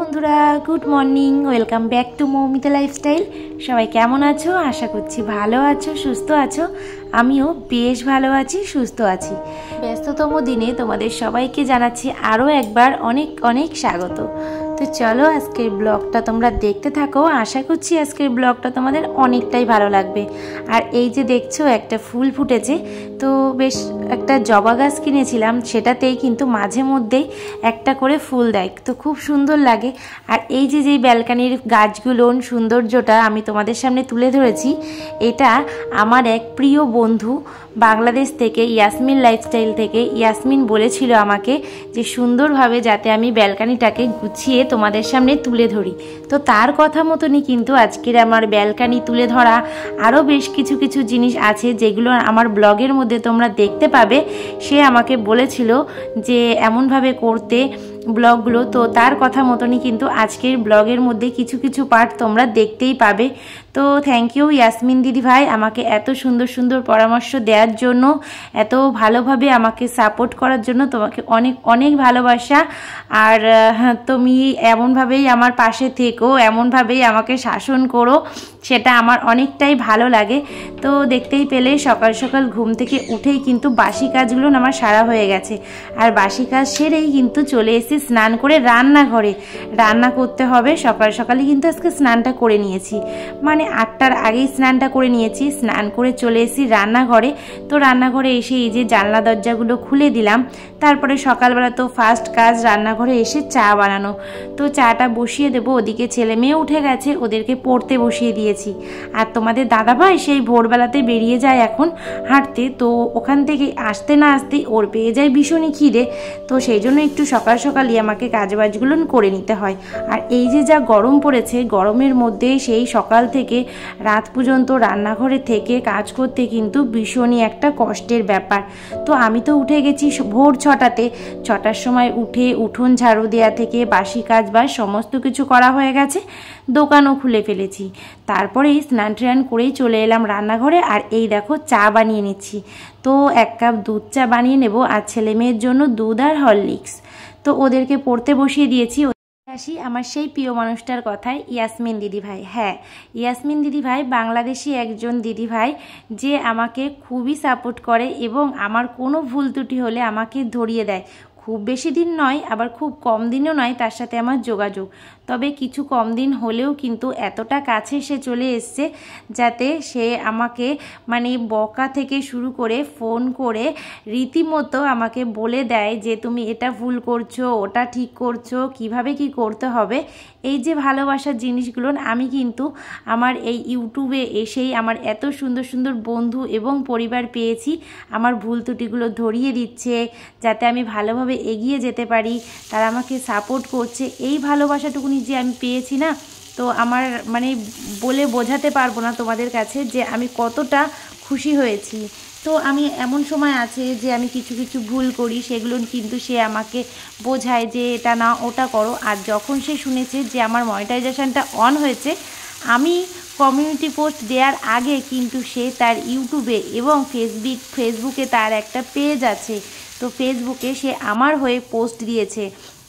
বন্ধুরা, good morning, welcome back to Moumita lifestyle. সবাই কেমন আছো? আশা করছি ভালো আছো, সুস্থ আছো। আমিও বেশ ভালো আছি, সুস্থ আছি। ব্যস্ততম দিনে তোমাদের সবাইকে জানাচ্ছি আরও একবার অনেক অনেক স্বাগত। তো চলো আজকের ব্লগটা তোমরা দেখতে থাকো। আশা করছি আজকের ব্লগটা তোমাদের অনেকটাই ভালো লাগবে। আর এই যে দেখছো একটা ফুল ফুটেছে, তো বেশ একটা জবা গাছ কিনেছিলাম, সেটাতেই কিন্তু মাঝে মধ্যেই একটা করে ফুল দেয়, তো খুব সুন্দর লাগে। আর এই যে যেই ব্যালকানির গাছগুলোর সৌন্দর্যটা আমি তোমাদের সামনে তুলে ধরেছি, এটা আমার এক প্রিয় বন্ধু বাংলাদেশ থেকে, ইয়াসমিন লাইফস্টাইল থেকে ইয়াসমিন বলেছিল আমাকে যে সুন্দরভাবে যাতে আমি ব্যালকানিটাকে গুছিয়ে তোমাদের সামনে তুলে ধরি। তো তার কথা মতনই কিন্তু আজকের আমার ব্যালকানি তুলে ধরা আরও বেশ কিছু কিছু জিনিস আছে যেগুলো আমার ব্লগের মধ্যে তোমরা দেখতে পাবে। সে আমাকে বলেছিল যে এমনভাবে করতে ব্লগগুলো, তো তার কথা মতনই কিন্তু আজকের ব্লগের মধ্যে কিছু কিছু পার্ট তোমরা দেখতেই পাবে। তো থ্যাংক ইউ ইয়াসমিন দিদি ভাই, আমাকে এত সুন্দর সুন্দর পরামর্শ দেওয়ার জন্য, এত ভালোভাবে আমাকে সাপোর্ট করার জন্য তোমাকে অনেক অনেক ভালোবাসা। আর তুমি এমনভাবেই আমার পাশে থেকো, এমনভাবেই আমাকে শাসন করো, সেটা আমার অনেকটাই ভালো লাগে। তো দেখতেই পেলে সকাল সকাল ঘুম থেকে উঠেই কিন্তু বাসি কাজগুলো আমার সারা হয়ে গেছে। আর বাসি কাজ সেরেই কিন্তু চলে এসেছি স্নান করে রান্নাঘরে। রান্না করতে হবে, সকাল সকালে কিন্তু আজকে স্নানটা করে নিয়েছি, মানে 8টার আগেই স্নানটা করে নিয়েছি। স্নান করে চলে এসেছি রান্নাঘরে। তো রান্নাঘরে এসে এই যে জানলা দরজাগুলো খুলে দিলাম। তারপরে সকালবেলা তো ফার্স্ট কাজ রান্নাঘরে এসে চা বানানো। তো চাটা বসিয়ে দেবো, ওদিকে ছেলে মেয়ে উঠে গেছে, ওদেরকে পড়তে বসিয়ে দিয়েছি। আর তোমাদের দাদাভাই সেই ভোরবেলাতে বেরিয়ে যায় এখন হাঁটতে, তো ওখান থেকে আসতে না আসতেই ওর পেয়ে যায় ভীষণই খিদে। তো সেই জন্য একটু সকাল সকালই আমাকে কাজবাজগুলো করে নিতে হয়। আর এই যে যা গরম পড়েছে, গরমের মধ্যে সেই সকাল থেকে রাত পর্যন্ত রান্নাঘরে থেকে কাজ করতে কিন্তু ভীষণই একটা কষ্টের ব্যাপার। তো আমি তো উঠে গেছি ভোর 6টাতে। 6টার সময় উঠে উঠোন ঝাড়ু দেওয়া থেকে বাসি কাজ বা সমস্ত কিছু করা হয়ে গেছে, দোকানও খুলে ফেলেছি। তারপরেই স্নান টান করেই চলে এলাম রান্নাঘরে। আর এই দেখো চা বানিয়ে নিচ্ছি। তো 1 কাপ দুধ চা বানিয়ে নেব, আর ছেলে মেয়ের জন্য দুধ আর হরলিক্স। তো ওদেরকে পড়তে বসিয়ে দিয়েছি। আসি আমার সেই প্রিয় মানুষটার কথায়, ইয়াসমিন দিদিভাই। হ্যাঁ, ইয়াসমিন দিদিভাই বাংলাদেশি একজন দিদিভাই, যে আমাকে খুবই সাপোর্ট করে এবং আমার কোনো ভুল ত্রুটি হলে আমাকে ধরিয়ে দেয়। খুব বেশি দিন নয়, আবার খুব কম দিনও নয় তার সাথে আমার যোগাযোগ, তবে কিছু কম দিন হলেও কিন্তু এতটা কাছে সে চলে এসছে যাতে সে আমাকে মানে বকা থেকে শুরু করে ফোন করে রীতিমতো আমাকে বলে দেয় যে তুমি এটা ভুল করছো, ওটা ঠিক করছো, কিভাবে কি করতে হবে। এই যে ভালোবাসার জিনিসগুলো আমি কিন্তু আমার এই ইউটিউবে এসেই আমার এত সুন্দর সুন্দর বন্ধু এবং পরিবার পেয়েছি। আমার ভুল ত্রুটিগুলো ধরিয়ে দিচ্ছে যাতে আমি ভালোভাবে এগিয়ে যেতে পারি, তারা আমাকে সাপোর্ট করছে। এই ভালোবাসাটুকুনি যে আমি পেয়েছি না, তো আমার মানে বলে বোঝাতে পারবো না তোমাদের কাছে যে আমি কতটা খুশি হয়েছি। তো আমি এমন সময় আছে যে আমি কিছু কিছু ভুল করি, সেগুলো কিন্তু সে আমাকে বোঝায় যে এটা না ওটা করো। আর যখন সে শুনেছে যে আমার মনিটাইজেশনটা অন হয়েছে, আমি কমিউনিটি পোস্ট দেওয়ার আগে কিন্তু সে তার ইউটিউবে এবং ফেসবুকে তার একটা পেজ আছে, তো ফেসবুকে সে আমার হয়ে পোস্ট দিয়েছে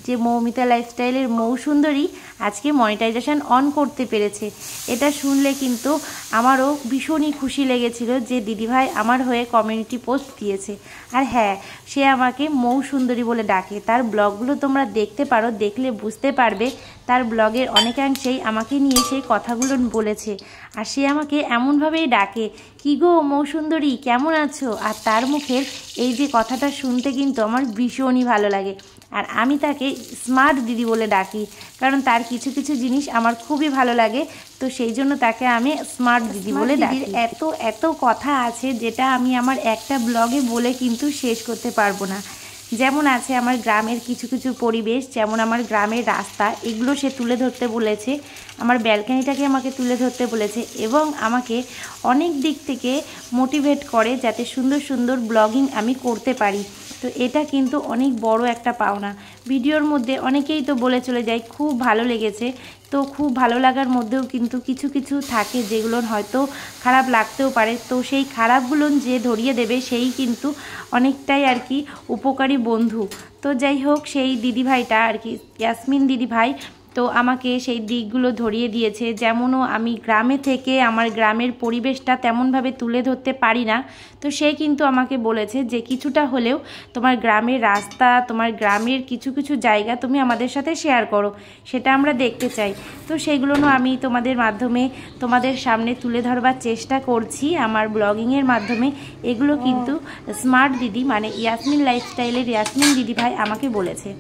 যে মৌমিতা লাইফস্টাইলের মৌসুন্দরী আজকে মনিটাইজেশন অন করতে পেরেছে। এটা শুনলে কিন্তু আমারও ভীষণই খুশি লেগেছিল যে দিদিভাই আমার হয়ে কমিউনিটি পোস্ট দিয়েছে। আর হ্যাঁ, সে আমাকে মৌসুন্দরী বলে ডাকে। তার ব্লগগুলো তোমরা দেখতে পারো, দেখলে বুঝতে পারবে তার ব্লগের অনেকাংশেই আমাকে নিয়ে সেই কথাগুলো বলেছে। আর সে আমাকে এমনভাবেই ডাকে, কি গো মৌসুন্দরী কেমন আছো? আর তার মুখের এই যে কথাটা শুনতে কিন্তু আমার ভীষণই ভালো লাগে। আর আমি তাকে স্মার্ট দিদি বলে ডাকি, কারণ তার কিছু কিছু জিনিস আমার খুবই ভালো লাগে, তো সেই জন্য তাকে আমি স্মার্ট দিদি বলে ডাকি। এত এত কথা আছে যেটা আমি আমার একটা ব্লগে বলে কিন্তু শেষ করতে পারবো না। যেমন আছে আমার গ্রামের কিছু কিছু পরিবেশ, যেমন আমার গ্রামের রাস্তা, এগুলো সে তুলে ধরতে বলেছে, আমার ব্যালকানিটাকে আমাকে তুলে ধরতে বলেছে এবং আমাকে অনেক দিক থেকে মোটিভেট করে যাতে সুন্দর সুন্দর ব্লগিং আমি করতে পারি। তো এটা কিন্তু অনেক বড় একটা পাওনা। ভিডিওর মধ্যে অনেকেই তো বলে চলে যায় খুব ভালো লেগেছে, তো খুব ভালো লাগার মধ্যেও কিন্তু কিছু কিছু থাকে যেগুলো হয়তো খারাপ লাগতেও পারে, তো সেই খারাপগুলো যে ধরিয়ে দেবে সেই কিন্তু অনেকটাই আর কি উপকারী বন্ধু। তো যাই হোক, সেই দিদিভাইটা আর কি ইয়াসমিন দিদিভাই তো আমাকে সেই দিকগুলো ধরিয়ে দিয়েছে। যেমনও আমি গ্রামে থেকে আমার গ্রামের পরিবেশটা তেমনভাবে তুলে ধরতে পারি না, তো সে কিন্তু আমাকে বলেছে যে কিছুটা হলেও তোমার গ্রামের রাস্তা, তোমার গ্রামের কিছু কিছু জায়গা তুমি আমাদের সাথে শেয়ার করো, সেটা আমরা দেখতে চাই। তো সেগুলো আমি তোমাদের মাধ্যমে তোমাদের সামনে তুলে ধরবার চেষ্টা করছি আমার ব্লগিংয়ের মাধ্যমে। এগুলো কিন্তু স্মার্ট দিদি মানে ইয়াসমিন লাইফস্টাইলের ইয়াসমিন দিদিভাই আমাকে বলেছে।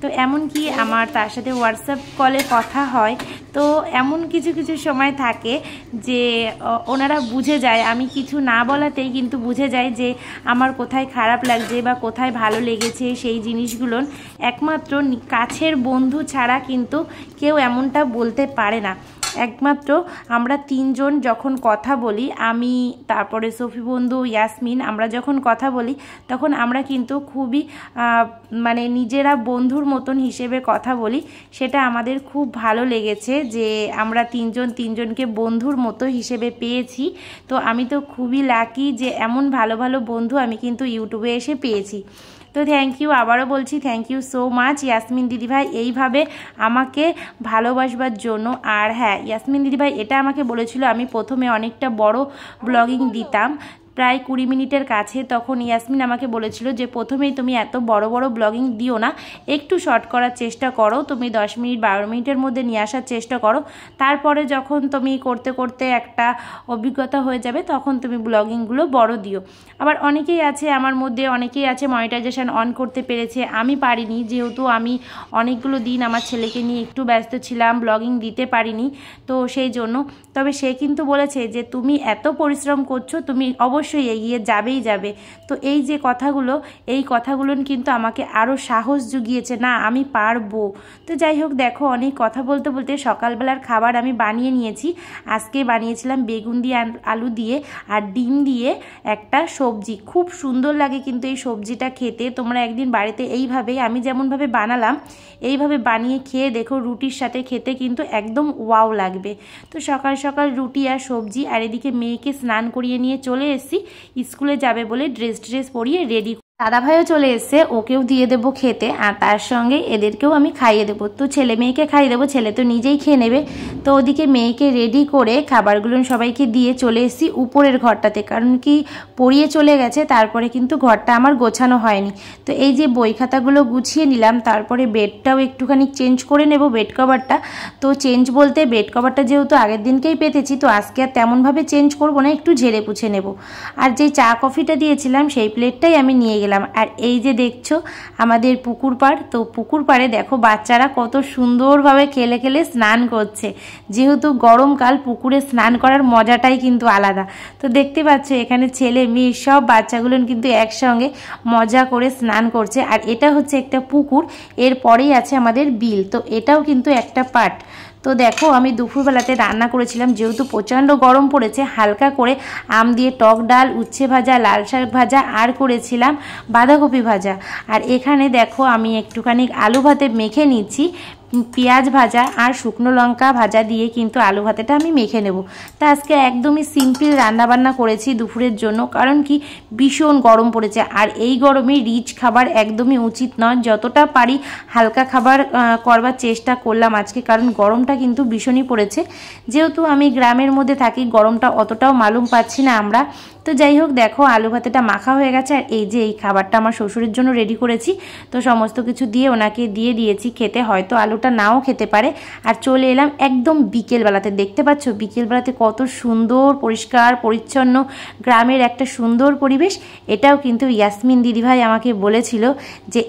তো এমনকি আমার তার সাথে হোয়াটসঅ্যাপ কলে কথা হয়, তো এমন কিছু কিছু সময় থাকে যে ওনারা বুঝে যায়, আমি কিছু না বলাতেই কিন্তু বুঝে যায় যে আমার কোথায় খারাপ লাগছে বা কোথায় ভালো লেগেছে। সেই জিনিসগুলো একমাত্র কাছের বন্ধু ছাড়া কিন্তু কেউ এমনটা বলতে পারে না। একমাত্র আমরা তিনজন যখন কথা বলি, আমি, তারপরে সফি বন্ধু, ইয়াসমিন, আমরা যখন কথা বলি তখন আমরা কিন্তু খুবই মানে নিজেরা বন্ধুর মতন হিসেবে কথা বলি। সেটা আমাদের খুব ভালো লেগেছে যে আমরা তিনজনকে বন্ধুর মতো হিসেবে পেয়েছি। তো আমি তো খুবই লাকি যে এমন ভালো ভালো বন্ধু আমি কিন্তু ইউটিউবে এসে পেয়েছি। তো থ্যাংক ইউ, আবারও বলছি thank you so much Yasmin দিদিভাই এইভাবে আমাকে ভালোবাসবার জন্য। আর হ্যাঁ, ইয়াসমিন দিদিভাই এটা আমাকে বলেছিল, আমি প্রথমে অনেকটা বড় ব্লগিং দিতাম, প্রায় 20 মিনিটের কাছে। তখন ইয়াসমিন আমাকে বলেছিল যে প্রথমেই তুমি এত বড় বড় ব্লগিং দিও না, একটু শর্ট করার চেষ্টা করো, তুমি 10 মিনিট 12 মিনিটের মধ্যে নিয়ে আসার চেষ্টা করো। তারপরে যখন তুমি করতে করতে একটা অভিজ্ঞতা হয়ে যাবে তখন তুমি ব্লগিংগুলো বড় দিও। আবার অনেকেই আছে, আমার মধ্যে অনেকেই আছে মনিটাইজেশন অন করতে পেরেছে, আমি পারিনি, যেহেতু আমি অনেকগুলো দিন আমার ছেলেকে নিয়ে একটু ব্যস্ত ছিলাম, ব্লগিং দিতে পারিনি, তো সেই জন্য। তবে সে কিন্তু বলেছে যে তুমি এত পরিশ্রম করছো, তুমি অবশ্যই এগিয়ে যাবে। তো এই যে কথাগুলো, এই কথাগুলো কিন্তু আমাকে আরও সাহস জুগিয়েছে, না আমি পারবো। তো যাই হোক, দেখো অনেক কথা বলতে বলতে সকালবেলার খাবার আমি বানিয়ে নিয়েছি। আজকে বানিয়েছিলাম বেগুন দিয়ে আলু দিয়ে আর ডিম দিয়ে একটা সবজি, খুব সুন্দর লাগে কিন্তু এই সবজিটা খেতে। তোমরা একদিন বাড়িতে এইভাবেই আমি যেমনভাবে বানালাম এইভাবে বানিয়ে খেয়ে দেখো, রুটির সাথে খেতে কিন্তু একদম ওয়াও লাগবে। তো সকাল সকাল রুটি আর সবজি, আর এদিকে মেয়েকে স্নান করিয়ে নিয়ে চলে এসেছি, স্কুলে যাবে বলে ড্রেস পরিয়ে রেডি। দাদা ভাইও চলে এসছে, ওকেও দিয়ে দেবো খেতে, আর তার সঙ্গে এদেরকেও আমি খাইয়ে দেবো। তো ছেলে মেয়েকে খাইয়ে দেবো, ছেলে তো নিজেই খেয়ে নেবে। তো ওদিকে মেয়েকে রেডি করে খাবারগুলো সবাইকে দিয়ে চলে এসেছি উপরের ঘরটাতে, কারণ কি পড়িয়ে চলে গেছে, তারপরে কিন্তু ঘরটা আমার গোছানো হয়নি। তো এই যে বই খাতাগুলো গুছিয়ে নিলাম, তারপরে বেডটাও একটুখানি চেঞ্জ করে নেব, বেড কভারটা। তো চেঞ্জ বলতে বেড কভারটা যেহেতু আগের দিনকেই পেতেছি, তো আজকে আর তেমনভাবে চেঞ্জ করব না, একটু ঝেড়ে পুছে নেব। আর যে চা কফিটা দিয়েছিলাম সেই প্লেটটাই আমি নিয়ে গেলাম। আর এই যে দেখছো আমাদের পুকুর পাড়, তো পুকুর পাড়ে দেখো বাচ্চারা কত সুন্দরভাবে খেলে খেলে স্নান করছে। যেহেতু গরমকাল, পুকুরে স্নান করার মজাটাই কিন্তু আলাদা। তো দেখতে পাচ্ছ এখানে ছেলে মেয়ে সব বাচ্চাগুলো কিন্তু একসঙ্গে মজা করে স্নান করছে। আর এটা হচ্ছে একটা পুকুর, এরপরেই আছে আমাদের বিল, তো এটাও কিন্তু একটা পার্ট। তো দেখো আমি দুপুরবেলাতে রান্না করেছিলাম, যেহেতু প্রচণ্ড গরম পড়েছে, হালকা করে আম দিয়ে টক ডাল, উচ্ছে ভাজা, লাল শাক ভাজা, আর করেছিলাম বাঁধাকপি ভাজা। আর এখানে দেখো আমি একটুখানি আলু ভাতে মেখে নিচ্ছি, পেঁয়াজ ভাজা আর শুকনো লঙ্কা ভাজা দিয়ে কিন্তু আলু ভাতেটা আমি মেখে নেব। তা আজকে একদমই সিম্পল রান্নাবান্না করেছি দুপুরের জন্য, কারণ কি ভীষণ গরম পড়েছে। আর এই গরমে রিচ খাবার একদমই উচিত নয়, যতটা পারি হালকা খাবার করবার চেষ্টা করলাম আজকে, কারণ গরমটা কিন্তু ভীষণই পড়েছে। যেহেতু আমি গ্রামের মধ্যে থাকি, গরমটা অতটাও মালুম পাচ্ছি না আমরা। তো যাই হোক, দেখো আলু ভাতেটা মাখা হয়ে গেছে। আর এই যে এই খাবারটা আমার শ্বশুরের জন্য রেডি করেছি, তো সমস্ত কিছু দিয়ে ওনাকে দিয়ে দিয়েছি খেতে, হয়তো আলুটা নাও খেতে পারে। আর চলে এলাম একদম বিকেলবেলাতে, দেখতে পাচ্ছ বিকেলবেলাতে কত সুন্দর পরিষ্কার পরিচ্ছন্ন গ্রামের একটা সুন্দর পরিবেশ। এটাও কিন্তু ইয়াসমিন দিদিভাই আমাকে বলেছিল যে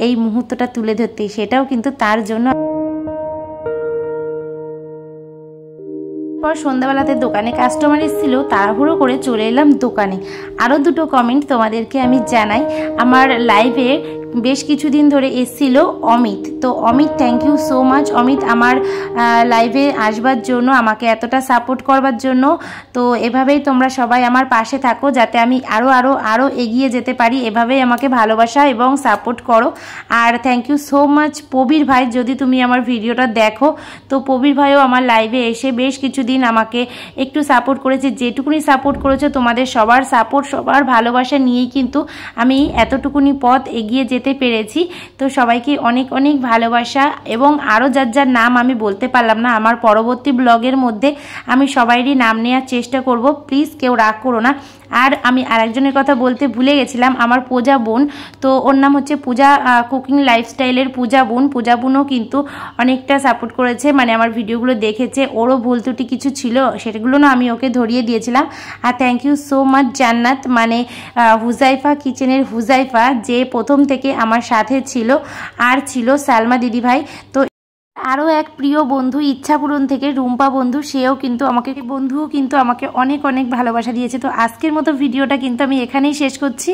এই মুহূর্তটা তুলে ধরতে, সেটাও কিন্তু তার জন্য। পর সন্ধ্যাবেলাতে দোকানে কাস্টমার এসেছিল, তাড়াহুড়ো করে চলে এলাম দোকানে। আরও দুটো কমেন্ট তোমাদেরকে আমি জানাই। আমার লাইভে বেশ কিছুদিন ধরে এসেছিল অমিত, তো Amit thank you so much Amit, আমার লাইভে আসবার জন্য, আমাকে এতটা সাপোর্ট করবার জন্য। তো এভাবেই তোমরা সবাই আমার পাশে থাকো, যাতে আমি আরও এগিয়ে যেতে পারি, এভাবেই আমাকে ভালোবাসা এবং সাপোর্ট করো। আর thank you so much Prabir ভাই, যদি তুমি আমার ভিডিওটা দেখো, তো প্রবীর ভাইও আমার লাইভে এসে বেশ কিছুদিন আমাকে একটু সাপোর্ট করেছে। যেটুকুনি সাপোর্ট করেছে তোমাদের সবার সাপোর্ট, সবার ভালোবাসা নিয়েই কিন্তু আমি এতটুকুনি পথ এগিয়ে যেতে পেতে পেরেছি। তো সবাইকে অনেক অনেক ভালোবাসা, এবং আরও যার যার নাম আমি বলতে পারলাম না, আমার পরবর্তী ব্লগের মধ্যে আমি সবাইরই নাম নেওয়ার চেষ্টা করব, প্লিজ কেউ রাগ করো না। আর আমি আরেকজনের কথা বলতে ভুলে গেছিলাম, আমার পূজা বোন, তো ওর নাম হচ্ছে পূজা কুকিং লাইফস্টাইলের পূজা বোনও কিন্তু অনেকটা সাপোর্ট করেছে, মানে আমার ভিডিওগুলো দেখেছে, ওরও ভুল ত্রুটি কিছু ছিল সেগুলো না আমি ওকে ধরিয়ে দিয়েছিলাম। আর থ্যাংক ইউ সো মাচ জান্নাত, মানে হুজাইফা কিচেনের হুজাইফা, যে প্রথম থেকে আমার সাথে ছিল, আর ছিল সালমা দিদিভাই। তো আরও এক প্রিয় বন্ধু ইচ্ছাপূরণ থেকে রুম্পা বন্ধু, সেও কিন্তু আমাকে অনেক অনেক ভালোবাসা দিয়েছে। তো আজকের মতো ভিডিওটা কিন্তু আমি এখানেই শেষ করছি।